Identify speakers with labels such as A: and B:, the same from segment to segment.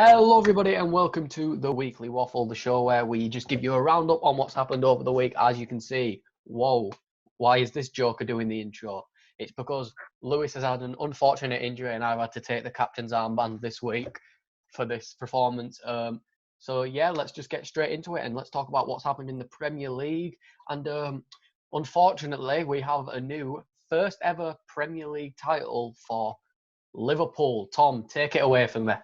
A: Hello everybody and welcome to the Weekly Waffle, the show where we just give you a roundup on what's happened over the week. As you can see, whoa, why is this joker doing the intro? It's because Lewis has had an unfortunate injury and I've had to take the captain's armband this week for this performance. So yeah, let's just get straight into it and let's talk about what's happened in the Premier League. And unfortunately, we have a new first ever Premier League title for Liverpool. Tom, take it away from me.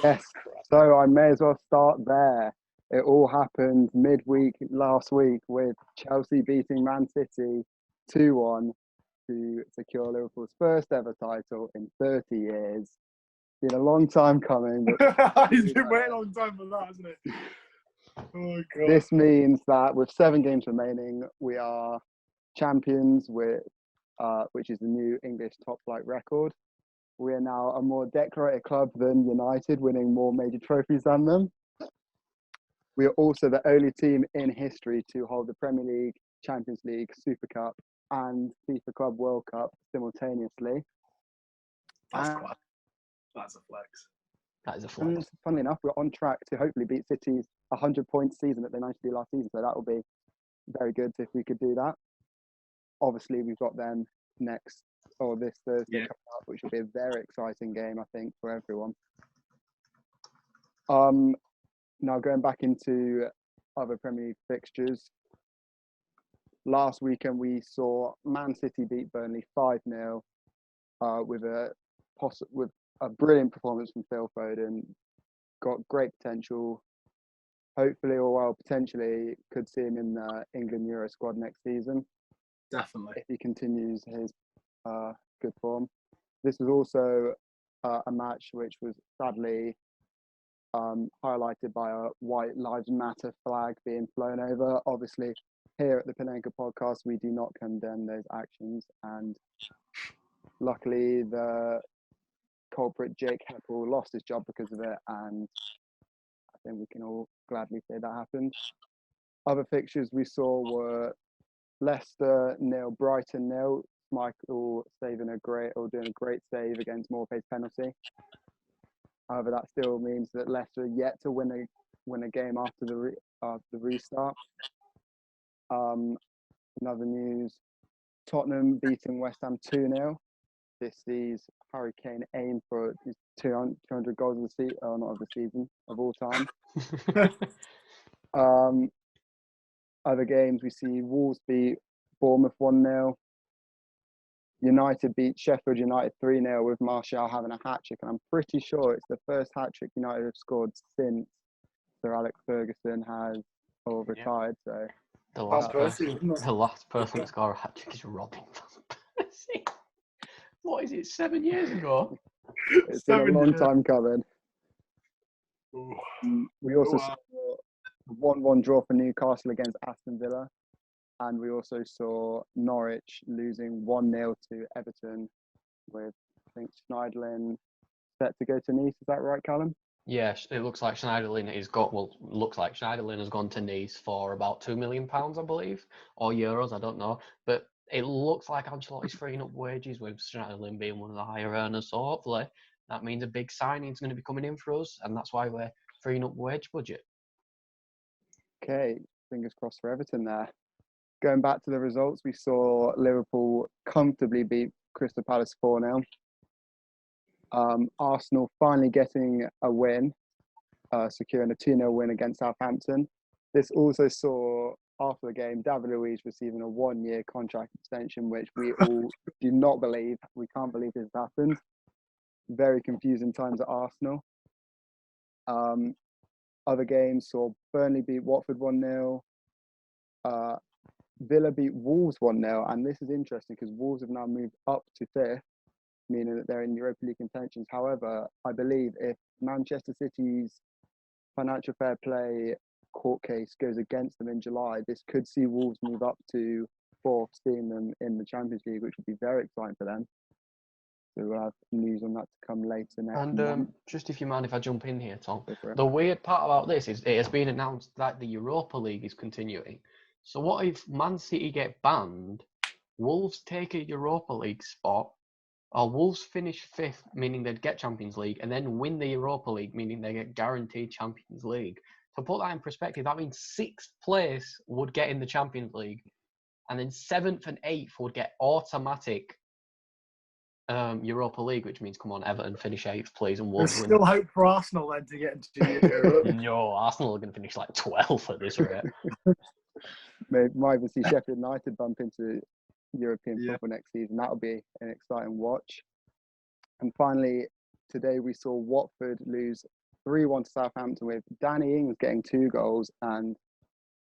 B: Yes, so I may as well start there. It all happened midweek last week with Chelsea beating Man City 2-1 to secure Liverpool's first ever title in 30 years. Been a long time coming.
C: It's been waiting a long time for that, hasn't it? Oh, God.
B: This means that with 7 games remaining, we are champions, which is the new English top flight record. We are now a more decorated club than United, winning more major trophies than them. We are also the only team in history to hold the Premier League, Champions League, Super Cup, and FIFA Club World Cup simultaneously.
C: That's a flex.
A: That is a flex.
B: And funnily enough, we're on track to hopefully beat City's 100-point season that they managed to do last season. So that will be very good if we could do that. Obviously, we've got them this Thursday coming up, which will be a very exciting game, I think, for everyone. Now going back into other Premier League fixtures. Last weekend we saw Man City beat Burnley 5-0 with a brilliant performance from Phil Foden. Got great potential. Hopefully, potentially could see him in the England Euro squad next season.
C: Definitely.
B: If he continues his good form. This was also a match which was sadly highlighted by a White Lives Matter flag being flown over. Obviously, here at the Panenka podcast, we do not condemn those actions. And luckily, the culprit, Jake Heppel, lost his job because of it. And I think we can all gladly say that happened. Other fixtures we saw were Leicester 0, Brighton 0. Michael doing a great save against Morphe's penalty. However, that still means that Leicester are yet to win a game after the restart. Another news: Tottenham beating West Ham 2-0. This sees Harry Kane aim for his 200 goals of the season of all time. Other games we see Wolves beat Bournemouth 1-0. United beat Sheffield United 3-0 with Martial having a hat-trick, and I'm pretty sure it's the first hat-trick United have scored since Sir Alex Ferguson has retired. So
A: the last person to score a hat-trick is Robben. What is it, 7 years ago?
B: It's been a long time coming. We also saw a 1-1 draw for Newcastle against Aston Villa. And we also saw Norwich losing 1-0 to Everton with, I think, Schneiderlin set to go to Nice. Is that right, Callum?
A: Yeah, it looks like Schneiderlin has gone to Nice for about £2 million, I believe, or euros, I don't know. But it looks like Ancelotti's freeing up wages with Schneiderlin being one of the higher earners. So hopefully that means a big signing is going to be coming in for us, and that's why we're freeing up wage budget.
B: Okay, fingers crossed for Everton there. Going back to the results, we saw Liverpool comfortably beat Crystal Palace 4-0. Arsenal finally getting a win, securing a 2-0 win against Southampton. This also saw, after the game, David Luiz receiving a 1-year contract extension, which we all do not believe. We can't believe this happened. Very confusing times at Arsenal. Other games saw Burnley beat Watford 1-0. Villa beat Wolves 1-0, and this is interesting because Wolves have now moved up to 5th, meaning that they're in Europa League contentions. However, I believe if Manchester City's financial fair play court case goes against them in July, this could see Wolves move up to 4th, seeing them in the Champions League, which would be very exciting for them. So we'll have news on that to come later next month.
A: Just if you mind if I jump in here, Tom, the weird part about this is it has been announced that the Europa League is continuing. So what if Man City get banned, Wolves take a Europa League spot, Wolves finish 5th, meaning they'd get Champions League, and then win the Europa League, meaning they get guaranteed Champions League. To put that in perspective, that means 6th place would get in the Champions League, and then 7th and 8th would get automatic Europa League, which means, come on, Everton finish 8th, please, and
C: There's
A: Wolves
C: still
A: win.
C: hope for Arsenal then to get into Europe.
A: No, Arsenal are going to finish like 12th at this rate.
B: Might even see Sheffield United bump into European football next season. That'll be an exciting watch. And finally, today we saw Watford lose 3-1 to Southampton with Danny Ings getting 2 goals and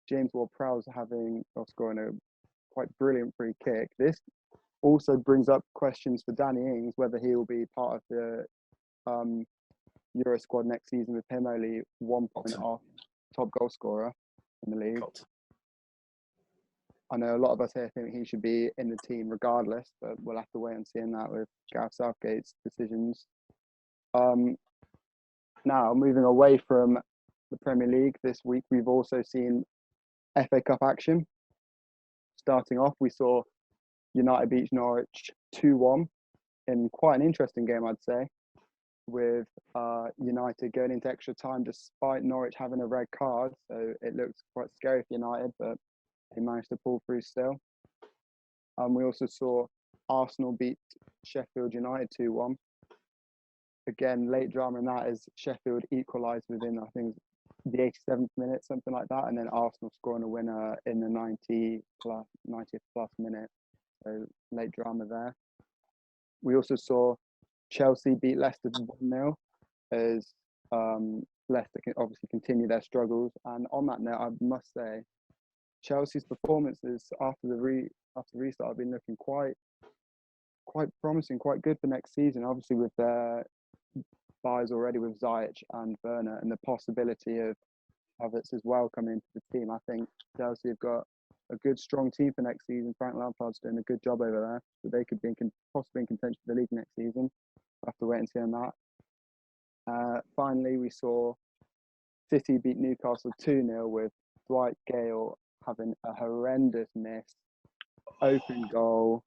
B: James Ward-Prowse scoring a quite brilliant free kick. This also brings up questions for Danny Ings, whether he will be part of the Euro squad next season, with him only 1 point off top goal scorer in the league. I know a lot of us here think he should be in the team regardless, but we'll have to wait and see in that with Gareth Southgate's decisions. Now, moving away from the Premier League, this week we've also seen FA Cup action. Starting off, we saw United beat Norwich 2-1 in quite an interesting game, I'd say, with United going into extra time despite Norwich having a red card. So it looks quite scary for United, but they managed to pull through still. We also saw Arsenal beat Sheffield United 2-1. Again, late drama in that as Sheffield equalised within, I think, the 87th minute, something like that, and then Arsenal scoring a winner in the 90th plus minute. So late drama there. We also saw Chelsea beat Leicester 1-0 as Leicester can obviously continue their struggles. And on that note, I must say, Chelsea's performances after the restart have been looking quite promising, quite good for next season. Obviously, with their buys already with Ziyech and Werner, and the possibility of Havertz as well coming into the team, I think Chelsea have got a good, strong team for next season. Frank Lampard's doing a good job over there, so they could be possibly in contention for the league next season. We'll have to wait and see on that. Finally, we saw City beat Newcastle 2-0 with Dwight Gale having a horrendous miss. Open goal,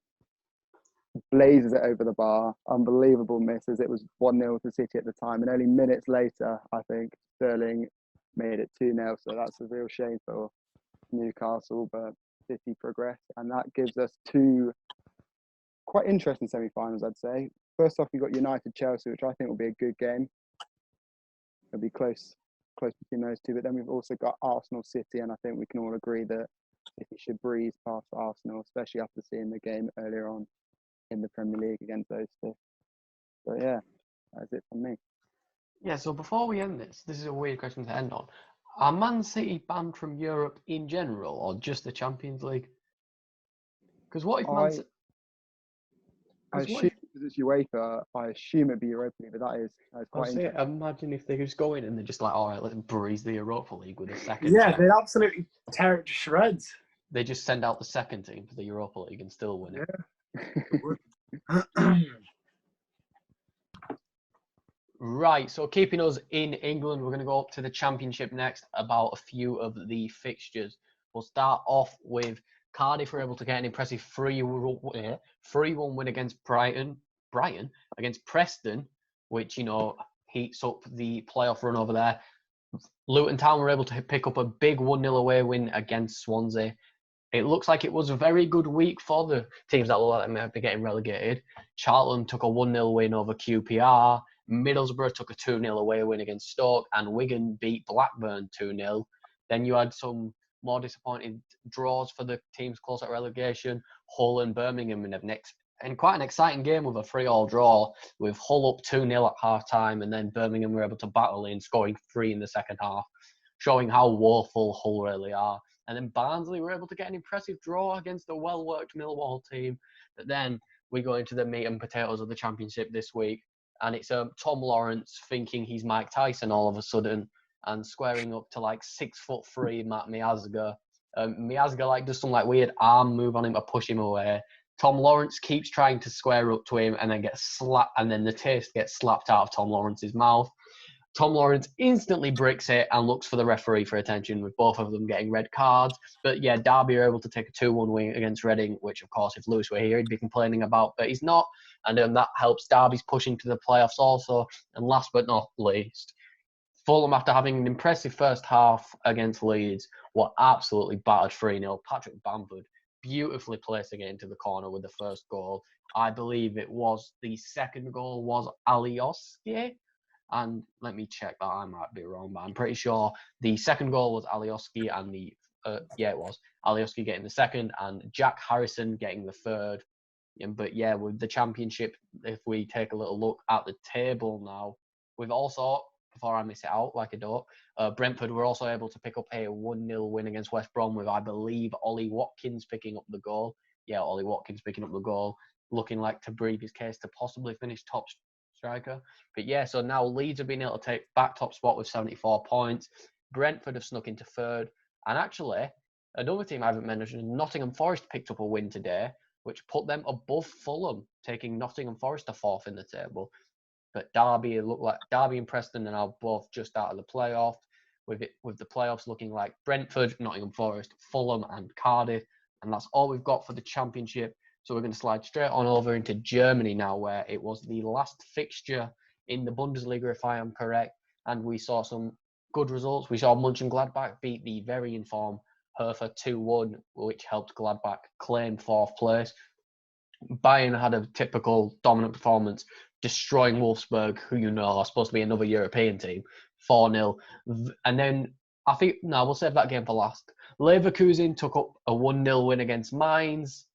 B: blazes it over the bar. Unbelievable miss, as it was 1-0 to City at the time. And only minutes later, I think, Sterling made it 2-0. So that's a real shame for Newcastle, but City progressed. And that gives us 2 quite interesting semi-finals, I'd say. First off, you've got United-Chelsea, which I think will be a good game. It'll be close between those 2. But then we've also got Arsenal-City, and I think we can all agree that City should breeze past Arsenal, especially after seeing the game earlier on in the Premier League against those 2. So yeah, that's it from me.
A: Yeah, so before we end this is a weird question to end on. Are Man City banned from Europe in general, or just the Champions League? Because what if Man City...
B: I assume because it's UEFA, I assume it'd be Europa League, but that is quite interesting.
A: Imagine if they just go in and they're just like, all right, let's breeze the Europa League with a second
C: Yeah,
A: team.
C: they'd absolutely tear it to shreds.
A: They just send out the second team for the Europa League and still win it.
C: Yeah.
A: Right, so keeping us in England, we're going to go up to the Championship next about a few of the fixtures. We'll start off with Cardiff were able to get an impressive 3-1 win against Brighton against Preston, which, heats up the playoff run over there. Luton Town were able to pick up a big 1-0 away win against Swansea. It looks like it was a very good week for the teams that look like they may be getting relegated. Charlton took a 1-0 win over QPR. Middlesbrough took a 2-0 away win against Stoke, and Wigan beat Blackburn 2-0. Then you had some more disappointing draws for the teams close at relegation. Hull and Birmingham and quite an exciting game with a 3-3 draw, with Hull up 2-0 at half-time, and then Birmingham were able to battle in, scoring 3 in the second half, showing how woeful Hull really are. And then Barnsley were able to get an impressive draw against a well-worked Millwall team. But then we go into the meat and potatoes of the Championship this week, and it's Tom Lawrence thinking he's Mike Tyson all of a sudden and squaring up to like 6'3" Matt Miazga. Miazga does some weird arm move on him to push him away. Tom Lawrence keeps trying to square up to him and then gets slapped, and then the taste gets slapped out of Tom Lawrence's mouth. Tom Lawrence instantly bricks it and looks for the referee for attention, with both of them getting red cards. But yeah, Derby are able to take a 2-1 win against Reading, which of course, if Lewis were here, he'd be complaining about, but he's not. and that helps Derby's pushing to the playoffs also. And last but not least, Fulham, after having an impressive first half against Leeds, were absolutely battered 3-0. Patrick Bamford beautifully placing it into the corner with the first goal. I believe it was the second goal was Alioski. And let me check that. I might be wrong, but I'm pretty sure the second goal was Alioski, and it was Alioski getting the second and Jack Harrison getting the third. But yeah, with the Championship, if we take a little look at the table now, we've also, before I miss it out like a dog, Brentford were also able to pick up a 1-0 win against West Brom with, I believe, Ollie Watkins picking up the goal. Yeah, Ollie Watkins picking up the goal, looking like to breathe his case to possibly finish top striker. But yeah, so now Leeds have been able to take back top spot with 74 points. Brentford have snuck into third. And actually, another team I haven't mentioned, Nottingham Forest picked up a win today, which put them above Fulham, taking Nottingham Forest to fourth in the table. But Derby, it looked like Derby and Preston are now both just out of the playoff, with the playoffs looking like Brentford, Nottingham Forest, Fulham and Cardiff. And that's all we've got for the Championship. So we're going to slide straight on over into Germany now, where it was the last fixture in the Bundesliga, if I am correct. And we saw some good results. We saw Mönchengladbach beat the very informed Hertha 2-1, which helped Gladbach claim fourth place. Bayern had a typical dominant performance, destroying Wolfsburg, who are supposed to be another European team, 4-0. And then we'll save that game for last. Leverkusen took up a 1-0 win against Mainz.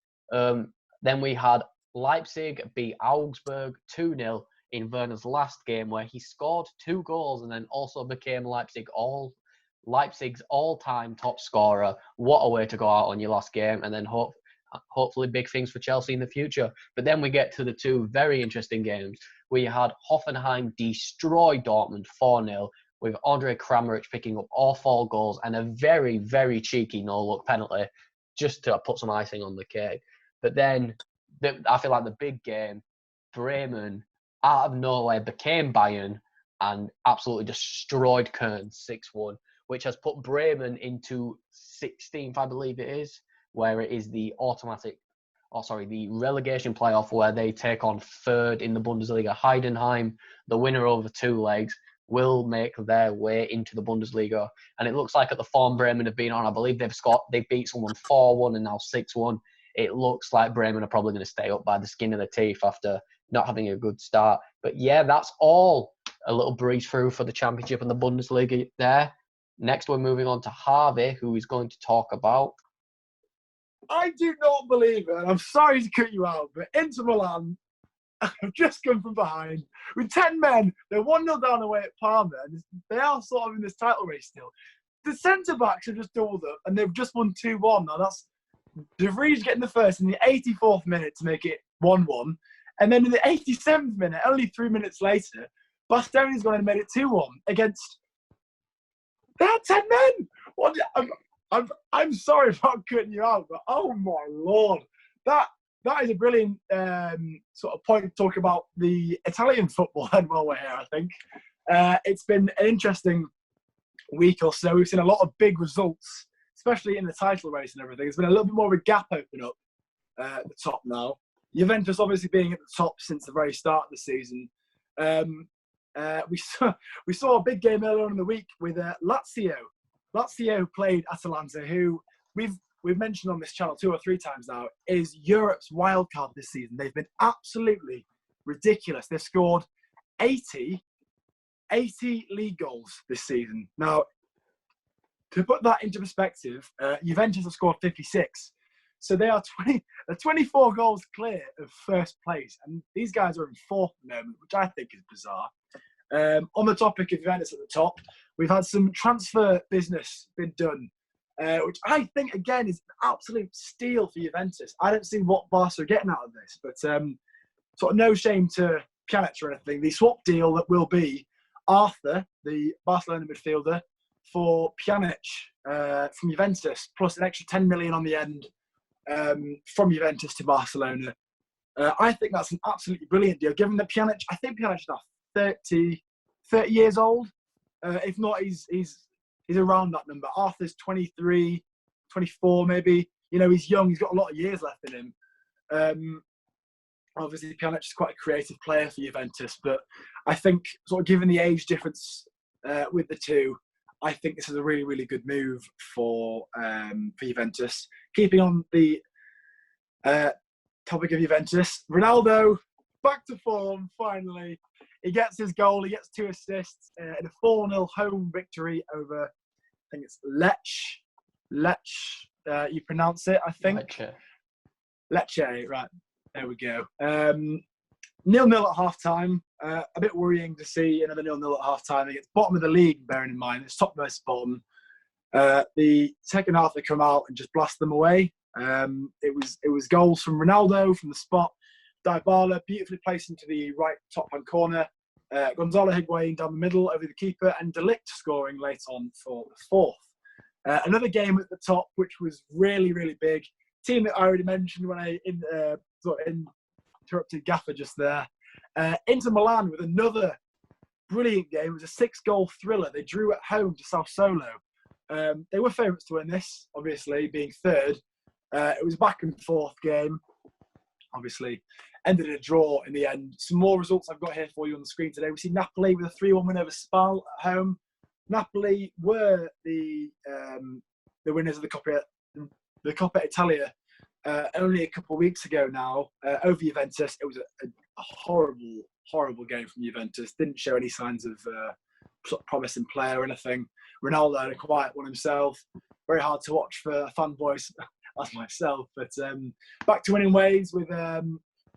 A: Then we had Leipzig beat Augsburg 2-0 in Werner's last game, where he scored 2 goals and then also became Leipzig's all-time top scorer. What a way to go out on your last game, and then hopefully big things for Chelsea in the future. But then we get to the 2 very interesting games. We had Hoffenheim destroy Dortmund 4-0, with Andre Kramaric picking up all 4 goals and a very, very cheeky no-look penalty just to put some icing on the cake. But then I feel like the big game, Bremen, out of nowhere, became Bayern and absolutely destroyed Köln 6-1, which has put Bremen into 16th, I believe it is, where it is the the relegation playoff, where they take on third in the Bundesliga, Heidenheim. The winner over 2 legs will make their way into the Bundesliga. And it looks like at the form Bremen have been on, I believe they beat someone 4-1 and now 6-1. It looks like Bremen are probably going to stay up by the skin of their teeth after not having a good start. But yeah, that's all a little breeze through for the Championship and the Bundesliga there. Next, we're moving on to Harvey, who is going to talk about...
C: I do not believe it, and I'm sorry to cut you out, but Inter Milan have just come from behind with 10 men. They're 1-0 down away at Parma, and they are sort of in this title race still. The centre-backs have just doubled up, and they've just won 2-1. Now, that's De Vries getting the first in the 84th minute to make it 1-1. And then in the 87th minute, only 3 minutes later, Bastoni's gone and made it 2-1 against... They had 10 men! What? I'm sorry about cutting you out, but oh my Lord. That is a brilliant sort of point to talk about the Italian football and while we're here, I think. It's been an interesting week or so. We've seen a lot of big results, especially in the title race and everything. There's been a little bit more of a gap open up at the top now. Juventus obviously being at the top since the very start of the season. We saw a big game earlier on in the week with Lazio. Lazio played Atalanta, who we've mentioned on this channel 2 or 3 times now, is Europe's wildcard this season. They've been absolutely ridiculous. They've scored 80 league goals this season. Now, to put that into perspective, Juventus have scored 56. So they are 24 goals clear of first place. And these guys are in 4th at the moment, which I think is bizarre. On the topic of Juventus at the top, we've had some transfer business been done, which I think, again, is an absolute steal for Juventus. I don't see what Barca are getting out of this, but sort of no shame to Pjanic or anything. The swap deal that will be Arthur, the Barcelona midfielder, for Pjanic from Juventus, plus an extra 10 million on the end from Juventus to Barcelona. I think that's an absolutely brilliant deal, given that Pjanic, I think Pjanic is now 30 years old. If not, he's around that number. Arthur's 23, 24 maybe. You know, he's young. He's got a lot of years left in him. Obviously, Pjanic is quite a creative player for Juventus, but I think sort of given the age difference with the two, I think this is a really, really good move for Juventus. Keeping on the topic of Juventus, Ronaldo back to form finally. He gets his goal. He gets 2 assists in a 4-0 home victory over, I think it's Lech. You pronounce it, I think. Lecce, right. There we go. 0-0 at half-time. A bit worrying to see another 0-0 at half-time. It's bottom of the league, bearing in mind. It's top versus bottom. The second half, they come out and just blast them away. It was goals from Ronaldo from the spot. Dybala beautifully placed into the right top-hand corner. Gonzalo Higuain down the middle over the keeper, and De Ligt scoring late on for the fourth. Another game at the top, which was really, really big. Team that I already mentioned when I interrupted Gaffer just there. Inter Milan with another brilliant game. It was a 6-goal thriller. They drew at home to Sassuolo. They were favourites to win this, obviously, being third. It was a back-and-forth game. Obviously, ended in a draw in the end. Some more results I've got here for you on the screen today. We see Napoli with a 3-1 win over Spal at home. Napoli were the winners of the Coppa Italia only a couple of weeks ago now over Juventus. It was a horrible, horrible game from Juventus. Didn't show any signs of sort of promising player or anything. Ronaldo had a quiet one himself. Very hard to watch for fanboys as myself. But back to winning ways with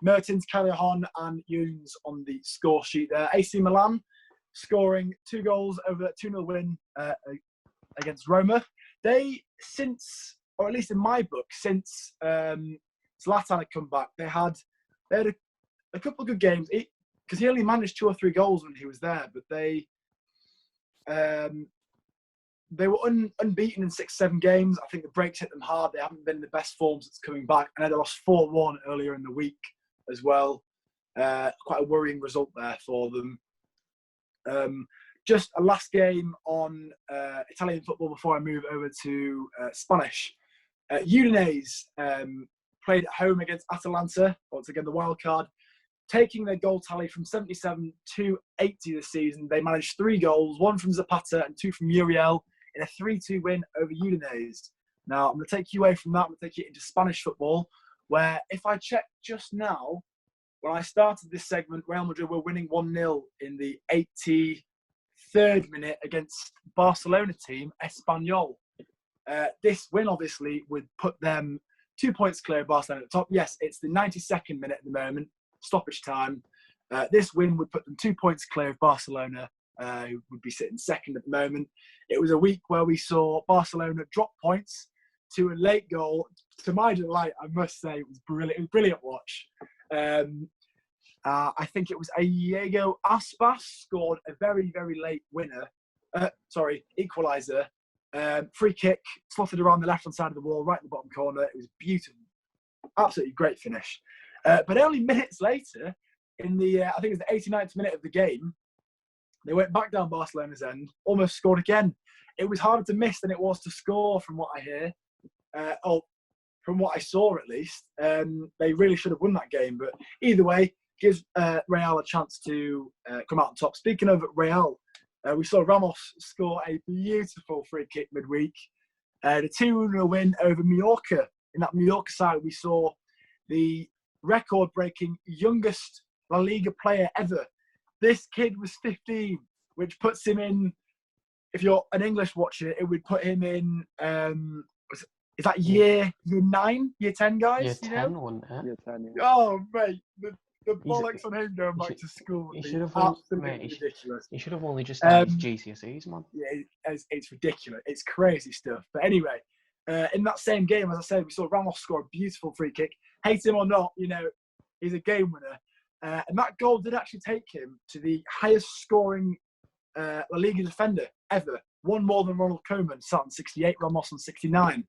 C: Mertens, Callejon and Younes on the score sheet there. AC Milan scoring 2 goals over a 2-0 win against Roma. They, since, or at least in my book, since Zlatan had come back, they had a couple of good games. Because he only managed 2 or 3 goals when he was there, but they were unbeaten in 6-7 games. I think the breaks hit them hard. They haven't been in the best form since coming back. I know they lost 4-1 earlier in the week as well. Quite a worrying result there for them. Just a last game on Italian football before I move over to Spanish. Udinese played at home against Atalanta, once again the wild card, taking their goal tally from 77 to 80 this season. They managed 3 goals, 1 from Zapata and 2 from Muriel in a 3-2 win over Udinese. Now, I'm going to take you away from that. I'm going to take you into Spanish football, where if I check just now, when I started this segment, Real Madrid were winning 1-0 in the 83rd minute against Barcelona team, Espanyol. This win, obviously, would put them 2 points clear of Barcelona at the top. Yes, it's the 92nd minute at the moment, stoppage time. This win would put them 2 points clear of Barcelona, who would be sitting second at the moment. It was a week where we saw Barcelona drop points to a late goal. To my delight, I must say, it was brilliant. It was a brilliant watch. I think it was Diego Aspas scored a very, very late equaliser. Free kick, slotted around the left-hand side of the wall, right in the bottom corner. It was beautiful. Absolutely great finish. But only minutes later, in the, I think it was the 89th minute of the game, they went back down Barcelona's end, almost scored again. It was harder to miss than it was to score, from what I hear. From what I saw, at least. They really should have won that game. But either way, gives Real a chance to come out on top. Speaking of Real, we saw Ramos score a beautiful free kick midweek. The 2-0 win over Mallorca. In that Mallorca side, we saw the record-breaking youngest La Liga player ever. This kid was 15, which puts him in, if you're an English watcher, it would put him in, is that year 9, year 10, guys?
A: Year 10, wasn't it?
B: Year 10, yeah.
C: Oh, mate, the bollocks on him going back to school would be absolutely ridiculous.
A: He should have only just started his GCSEs, man.
C: Yeah, it's ridiculous. It's crazy stuff. But anyway, in that same game, as I said, we saw Ramos score a beautiful free kick. Hate him or not, he's a game winner. And that goal did actually take him to the highest scoring La Liga defender ever. One more than Ronald Koeman, sat on 68, Ramos on 69.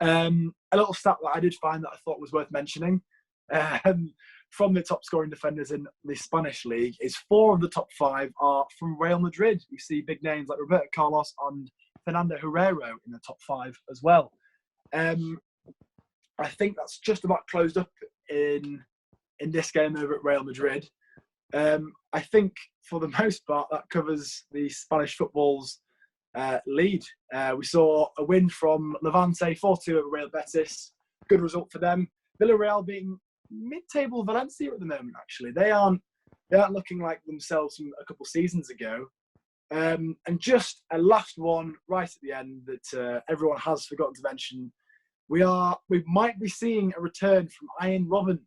C: A little stat that I did find that I thought was worth mentioning. From the top scoring defenders in the Spanish league is 4 of the top 5 are from Real Madrid. You see big names like Roberto Carlos and Fernando Herrero in the top 5 as well. I think that's just about closed up in in this game over at Real Madrid. I think for the most part that covers the Spanish football's lead. We saw a win from Levante 4-2 over Real Betis. Good result for them. Villarreal being mid-table Valencia at the moment. Actually, they aren't looking like themselves from a couple of seasons ago. And just a last one right at the end that everyone has forgotten to mention. We might be seeing a return from Arjen Robben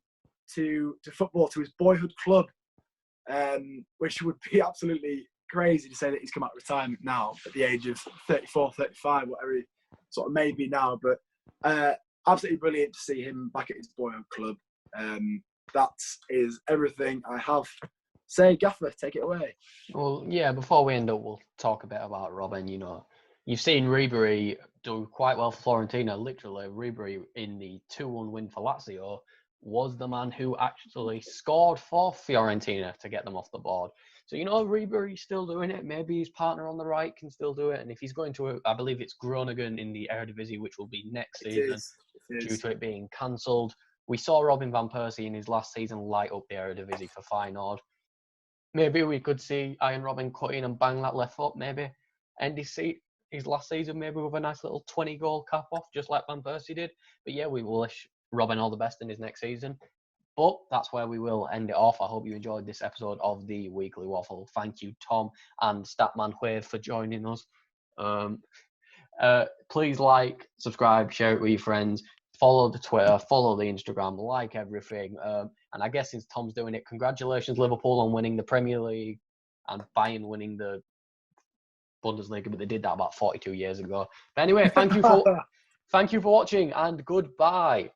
C: to football, to his boyhood club, which would be absolutely crazy to say that he's come out of retirement now at the age of 34, 35, whatever he sort of may be now. But absolutely brilliant to see him back at his boyhood club. That is everything I have. Say, Gaffer, take it away.
A: Well, yeah, before we end up, we'll talk a bit about Robben. You know, you've seen Ribery do quite well for Fiorentina. Literally, Ribery in the 2-1 win for Lazio was the man who actually scored for Fiorentina to get them off the board. So, you know, Ribery's still doing it. Maybe his partner on the right can still do it. And if he's going to, I believe it's Groningen in the Eredivisie, which will be next season, due to it being cancelled. We saw Robin van Persie in his last season light up the Eredivisie for Feyenoord. Maybe we could see Arjen Robben cut in and bang that left foot, maybe end his last season maybe with a nice little 20-goal cap off, just like Van Persie did. But yeah, we will wish Robben all the best in his next season. But that's where we will end it off. I hope you enjoyed this episode of the Weekly Waffle. Thank you, Tom and Statman Wave, for joining us. Please like, subscribe, share it with your friends. Follow the Twitter, follow the Instagram, like everything. And I guess since Tom's doing it, congratulations, Liverpool, on winning the Premier League and Bayern winning the Bundesliga, but they did that about 42 years ago. But anyway, thank you for watching, and goodbye.